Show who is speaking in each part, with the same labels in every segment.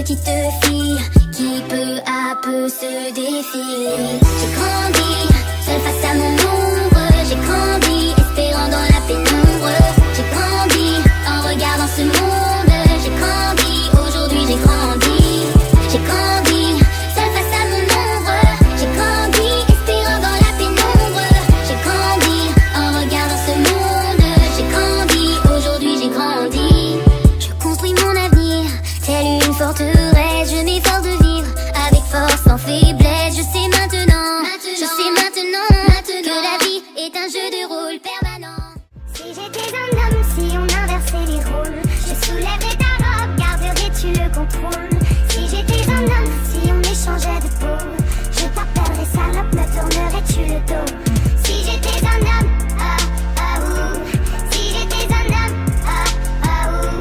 Speaker 1: petite fille qui peu à peu se défile. J'ai grandi, seule face à mon ombre. J'ai grandi, espérant dans la pénombre. J'ai grandi, en regardant ce monde. J'ai grandi, aujourd'hui j'ai grandi. J'ai grandi, seule face à mon ombre. J'ai grandi, espérant dans la pénombre. J'ai grandi, en regardant ce monde. J'ai grandi, aujourd'hui j'ai grandi. Je construis mon avenir, telle une forteresse. Je m'efforce de vivre avec force, sans faiblesse. Je sais maintenant que la vie est un jeu de rôle permanent.
Speaker 2: Si j'étais un homme, si on inversait les rôles, je soulèverais ta robe, garderais-tu le contrôle? Si j'étais un homme, si on échangeait de peau, je t'appellerais salope, me tournerais-tu le dos? Si j'étais un homme, ouh. Si j'étais un homme, ouh.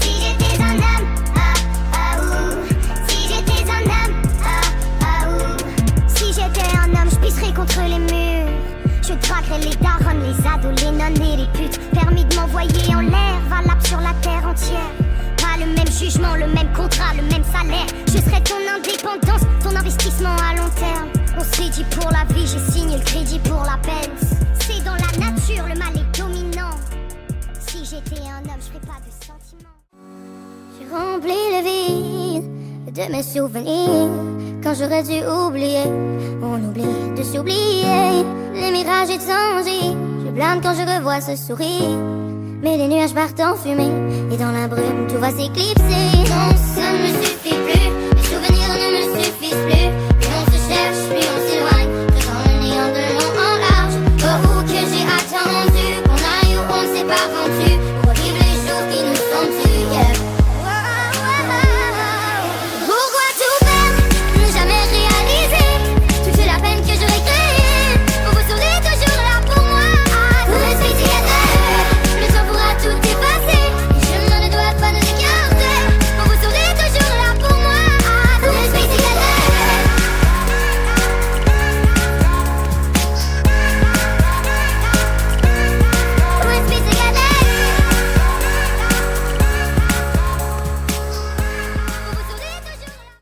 Speaker 2: Si j'étais un homme, ouh. Si j'étais un homme, ouh. Si j'étais un homme, je pisserais contre les murs. Je draguerais les darons, les ados, les nonnes et les putes. Permis de m'envoyer en l'air, valable sur la terre entière. Pas le même jugement, le même contrat, le même salaire. Je serai ton indépendance, ton investissement à long terme. On s'est dit pour la vie, j'ai signé le crédit pour la peine. C'est dans la nature, le mal est dominant. Si j'étais un homme, je ferais pas de sentiments.
Speaker 1: J'ai rempli le vide de mes souvenirs. Quand j'aurais dû oublier, on oublie de s'oublier. Les mirages étendus, je blâme quand je revois ce sourire. Mais les nuages partent en fumée, et dans la brume tout va s'éclipser. Non, ça ne me suffit plus, les souvenirs ne me suffisent plus. Plus on se cherche, plus on s'éloigne, faisant le néant de long en large. Oh, que j'ai attendu, qu'on aille où on ne s'est pas vendu, pour revivre les jours qui nous sont dus, yeah. Pourquoi tout perdre, ne jamais réaliser toute la peine que j'aurais créée? Vous serez toujours là pour moi, pour rester together. Le temps pourra tout effacer, les chemins ne doivent pas nous écarter. Vous serez toujours là pour moi, pour rester together. Pour rester together.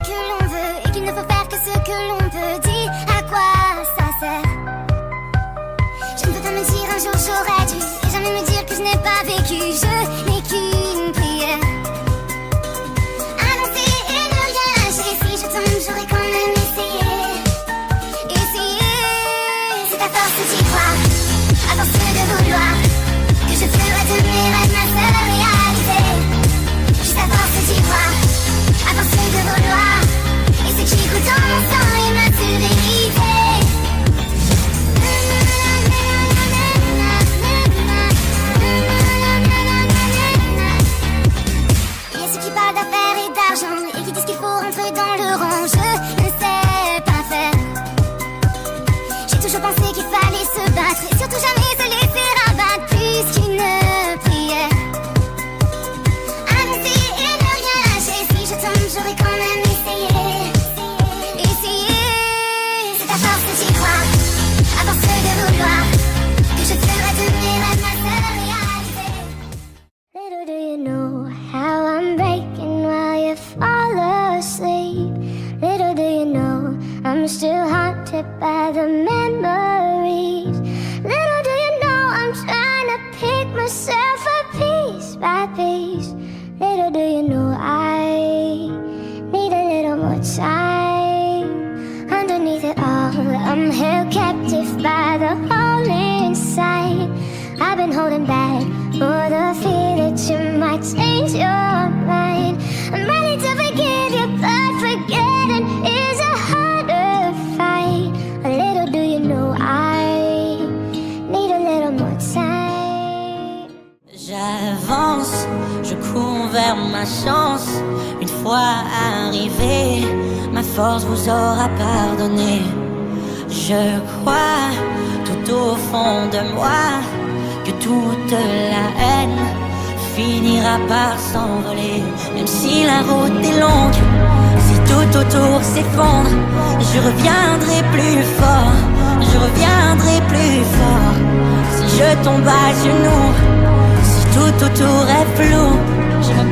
Speaker 1: Que l'on veut et qu'il ne faut faire que ce que l'on peut. Dis à quoi ça sert? Je ne veux pas me dire un jour j'aurais dû et jamais me dire que je n'ai pas vécu. Je n'ai qu'une prière, avancer et ne rien lâcher. Si je tombe, j'aurais quand même essayé. C'est à force d'y croire, à force de vouloir, que je ferai de mes rêves ma seule réalité. Juste à force d'y croire, à force de vouloir, et ce qui coûte dans mon sang est ma seule vérité. Il y a ceux qui parlent d'affaires et d'argent et qui disent qu'il faut rentrer dans le rang. Je ne sais pas faire. J'ai toujours pensé qu'il fallait se battre et surtout jamais se laisser rabattre. Plus qu'une prière, avancer et ne rien lâcher. Si je tombe, j'aurais quand même essayé. C'est à force d'y croire, à force de vouloir, que je ferai de mes rêves ma seule réalité. Little do you know how I'm breaking while you fall asleep. Little do you know I'm still haunted by the memories. Little do you know I'm trying to pick myself up piece by piece. Little do you know I need a little more time. Underneath it all, I'm held captive by the hole inside. I've been holding back for the fear that you might change your mind. I'm ready to forgive you, but forgetting is a harder fight. A little do you know I need a little more time.
Speaker 3: J'avance, je cours vers ma chance. Une fois arrivé, ma force vous aura pardonné. Je crois tout au fond de moi que toute la haine finira par s'envoler. Même si la route est longue, si tout autour s'effondre, je reviendrai plus fort, je reviendrai plus fort. Si je tombe à genoux, si tout autour est flou, je me